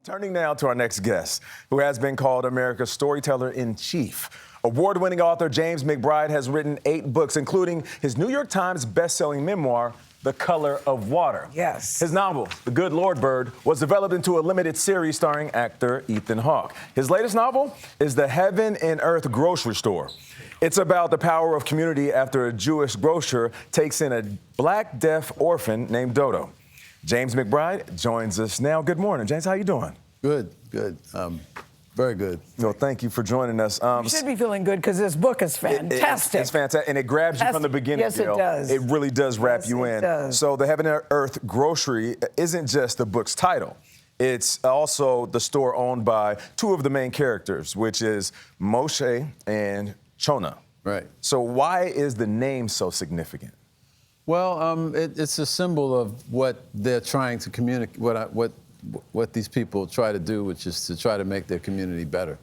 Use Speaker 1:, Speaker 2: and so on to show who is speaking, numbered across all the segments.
Speaker 1: Turning now to our next guest, who has been called America's storyteller-in-chief. Award-winning author James McBride has written 8 books, including his New York Times best-selling memoir, The Color of Water.
Speaker 2: Yes.
Speaker 1: His novel, The Good Lord Bird, was developed into a limited series starring actor Ethan Hawke. His latest novel is The Heaven and Earth Grocery Store. It's about the power of community after a Jewish grocer takes in a black deaf orphan named Dodo. James McBride joins us now. Good morning, James. How you doing?
Speaker 3: Good. Very good.
Speaker 1: Well, thank you for joining us.
Speaker 2: You should be feeling good because this book is fantastic.
Speaker 1: It's fantastic, and it grabs you from the beginning.
Speaker 2: Yes,
Speaker 1: Gayle.
Speaker 2: it does.
Speaker 1: It really does wrap you in.
Speaker 2: Does.
Speaker 1: So the Heaven and Earth Grocery isn't just the book's title. It's also the store owned by 2 of the main characters, which is Moshe and Chona.
Speaker 3: Right.
Speaker 1: So why is the name so significant?
Speaker 3: Well, it's a symbol of what they're trying to communicate, what these people try to do, which is to try to make their community better.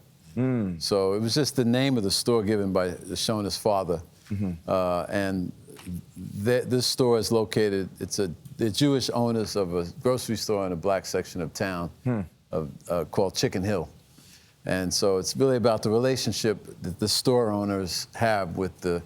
Speaker 3: So it was just the name of the store given by Shona's father. And this store is located, the Jewish owners of a grocery store in a black section of town called Chicken Hill. And so it's really about the relationship that the store owners have with the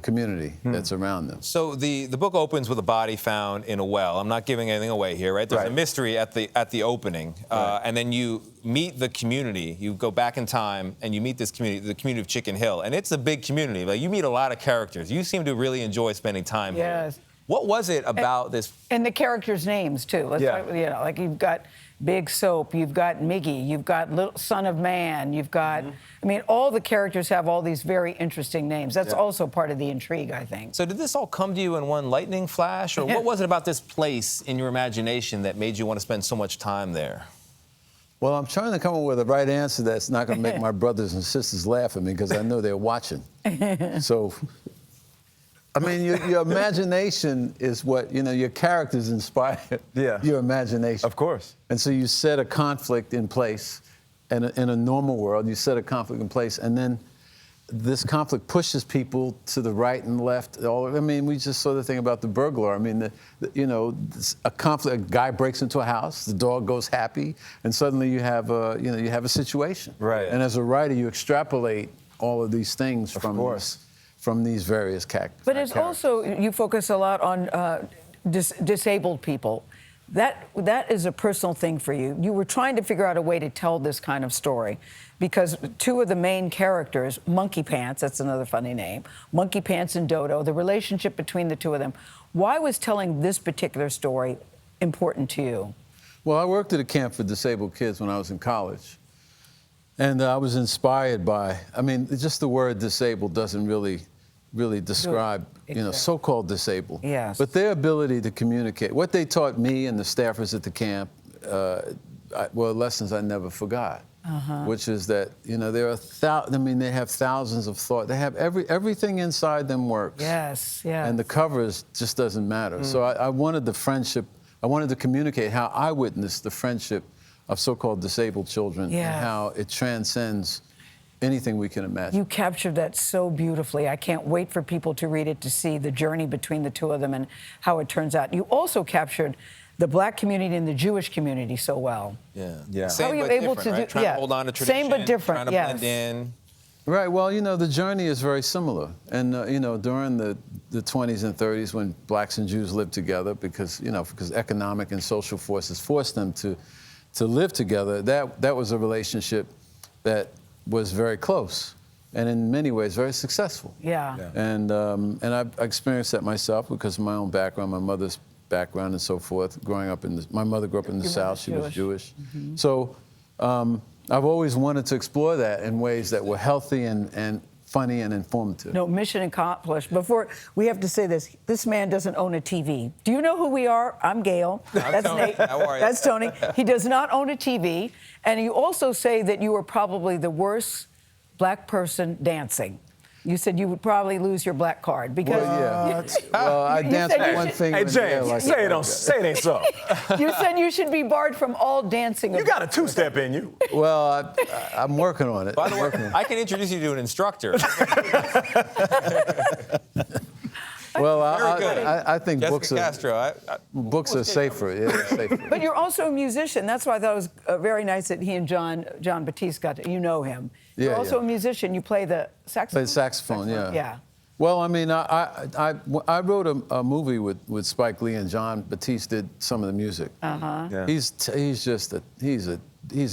Speaker 3: community that's around them.
Speaker 4: So the book opens with a body found in a well. I'm not giving anything away here, right? There's a mystery at the opening, and then you meet the community. You go back in time and you meet this community, the community of Chicken Hill, and it's a big community. Like, you meet a lot of characters. You seem to really enjoy spending time here. What was it about this?
Speaker 2: And the characters' names too. Let's talk, like you've got Big Soap, you've got Miggy, you've got Little Son of Man, you've got. I mean, all the characters have all these very interesting names. That's also part of the intrigue, I think.
Speaker 4: So did this all come to you in one lightning flash, or what was it about this place in your imagination that made you want to spend so much time there?
Speaker 3: Well, I'm trying to come up with a right answer that's not going to make my brothers and sisters laugh at me, because I know they're watching. So, I mean, your imagination is what, your characters inspire your imagination.
Speaker 1: Of course.
Speaker 3: And so you set a conflict in place, and in a normal world, you set a conflict in place, and then this conflict pushes people to the right and left. I mean, we just saw the thing about the burglar. I mean, a conflict, a guy breaks into a house, the dog goes happy, and suddenly you have a situation.
Speaker 1: Right.
Speaker 3: And as a writer, you extrapolate all of these things from these various characters.
Speaker 2: But it's also, you focus a lot on disabled people. That is a personal thing for you. You were trying to figure out a way to tell this kind of story because 2 of the main characters, Monkey Pants, that's another funny name, Monkey Pants and Dodo, the relationship between the 2 of them. Why was telling this particular story important to you?
Speaker 3: Well, I worked at a camp for disabled kids when I was in college. And I was inspired by, I mean, just the word disabled doesn't really describe, so-called disabled.
Speaker 2: Yes.
Speaker 3: But their ability to communicate. What they taught me and the staffers at the camp were lessons I never forgot. Which is that, there are they have thousands of thoughts. They have everything inside them works.
Speaker 2: Yes.
Speaker 3: And the covers just doesn't matter. So I wanted the friendship, I wanted to communicate how I witnessed the friendship of so-called disabled children and how it transcends anything we can imagine.
Speaker 2: You captured that so beautifully. I can't wait for people to read it to see the journey between the 2 of them and how it turns out. You also captured the black community and the Jewish community so well.
Speaker 1: Yeah.
Speaker 4: Same
Speaker 2: how are you
Speaker 4: but
Speaker 2: able
Speaker 4: different,
Speaker 2: to
Speaker 4: right?
Speaker 2: do?
Speaker 4: Trying to hold on to tradition.
Speaker 2: Same but different.
Speaker 4: Trying to blend in.
Speaker 3: Right. Well, the journey is very similar. And, during the 20s and 30s when blacks and Jews lived together because economic and social forces forced them to live together, that was a relationship that was very close and in many ways very successful. And I experienced that myself because of my own background, my mother's background and so forth. My mother grew up in the South, she was Jewish. So I've always wanted to explore that in ways that were healthy and funny and informative.
Speaker 2: No, mission accomplished. Before, we have to say this man doesn't own a TV. Do you know who we are? I'm Gayle. That's
Speaker 4: Tony.
Speaker 2: Nate.
Speaker 4: How are you?
Speaker 2: That's Tony. He does not own a TV. And you also say that you were probably the worst black person dancing. You said you would probably lose your black card because...
Speaker 3: I danced one thing.
Speaker 1: Hey, James, say it ain't so.
Speaker 2: You said you should be barred from all dancing.
Speaker 1: You got a 2-step in you.
Speaker 3: Well, I'm working on it.
Speaker 4: By the way, I can introduce you to an instructor.
Speaker 3: Well,
Speaker 4: Very good.
Speaker 3: I think
Speaker 4: Jessica
Speaker 3: books are
Speaker 4: Castro.
Speaker 3: books are safer. Yeah, they're safer.
Speaker 2: But you're also a musician. That's why I thought it was very nice that he and John Batiste got to, you know him. You're
Speaker 3: Yeah,
Speaker 2: also
Speaker 3: yeah.
Speaker 2: a musician. You play the saxophone?
Speaker 3: Play saxophone, yeah.
Speaker 2: Yeah.
Speaker 3: Well, I mean, I wrote a movie with Spike Lee, and John Batiste did some of the music.
Speaker 1: Yeah.
Speaker 3: He's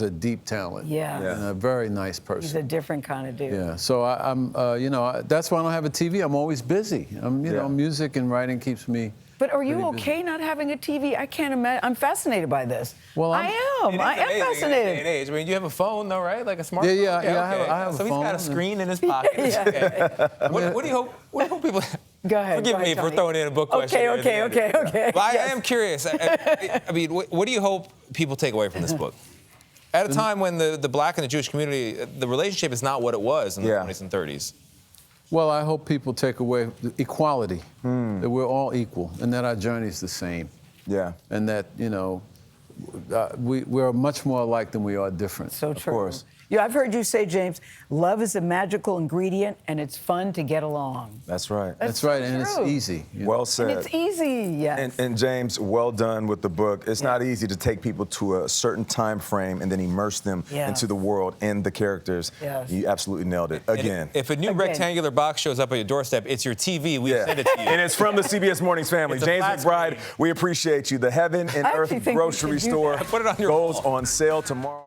Speaker 3: a deep talent.
Speaker 2: Yeah.
Speaker 3: And a very nice person.
Speaker 2: He's a different kind of dude.
Speaker 3: Yeah, so that's why I don't have a TV. I'm always busy. You know, music and writing keeps me.
Speaker 2: But are you
Speaker 3: pretty busy.
Speaker 2: okay not having a TV? I can't imagine. I'm fascinated by this.
Speaker 3: Well,
Speaker 2: I am fascinated.
Speaker 4: I mean, you have a phone, though, right? Like a smartphone?
Speaker 3: Yeah,
Speaker 4: Okay,
Speaker 3: yeah,
Speaker 4: okay.
Speaker 3: I have a
Speaker 4: so he's got a
Speaker 3: phone.
Speaker 4: screen in his pocket.
Speaker 2: Yeah.
Speaker 4: What do you hope? What do you hope people?
Speaker 2: Go ahead.
Speaker 4: Forgive me for
Speaker 2: Tony.
Speaker 4: throwing in a book question.
Speaker 2: Okay.
Speaker 4: But I
Speaker 2: Yes.
Speaker 4: am curious. I mean, what do you hope people take away from this book? At a time when the black and the Jewish community, the relationship is not what it was in the 20s and 30s.
Speaker 3: Well, I hope people take away the equality, that we're all equal, and that our journey is the same.
Speaker 1: Yeah.
Speaker 3: And that, you know, we're much more alike than we are different.
Speaker 2: So true.
Speaker 1: Of course.
Speaker 2: Yeah, I've heard you say, James, love is a magical ingredient and it's fun to get along.
Speaker 1: That's right.
Speaker 3: That's right, and
Speaker 2: true.
Speaker 3: it's easy. you know.
Speaker 1: Well said.
Speaker 2: And it's easy, yes.
Speaker 1: And James, well done with the book. It's not easy to take people to a certain time frame and then immerse them into the world and the characters.
Speaker 2: Yes.
Speaker 1: You absolutely nailed it. Again.
Speaker 4: If a new rectangular box shows up at your doorstep, it's your TV. We send it to you.
Speaker 1: And it's from the CBS Mornings family.
Speaker 4: It's a
Speaker 1: James
Speaker 4: flat
Speaker 1: McBride,
Speaker 4: screen.
Speaker 1: we appreciate you. The Heaven and
Speaker 2: I
Speaker 1: Earth
Speaker 2: actually think we
Speaker 1: grocery
Speaker 2: should do
Speaker 1: store
Speaker 2: that.
Speaker 4: Put it on your
Speaker 1: goes
Speaker 4: wall.
Speaker 1: on sale tomorrow.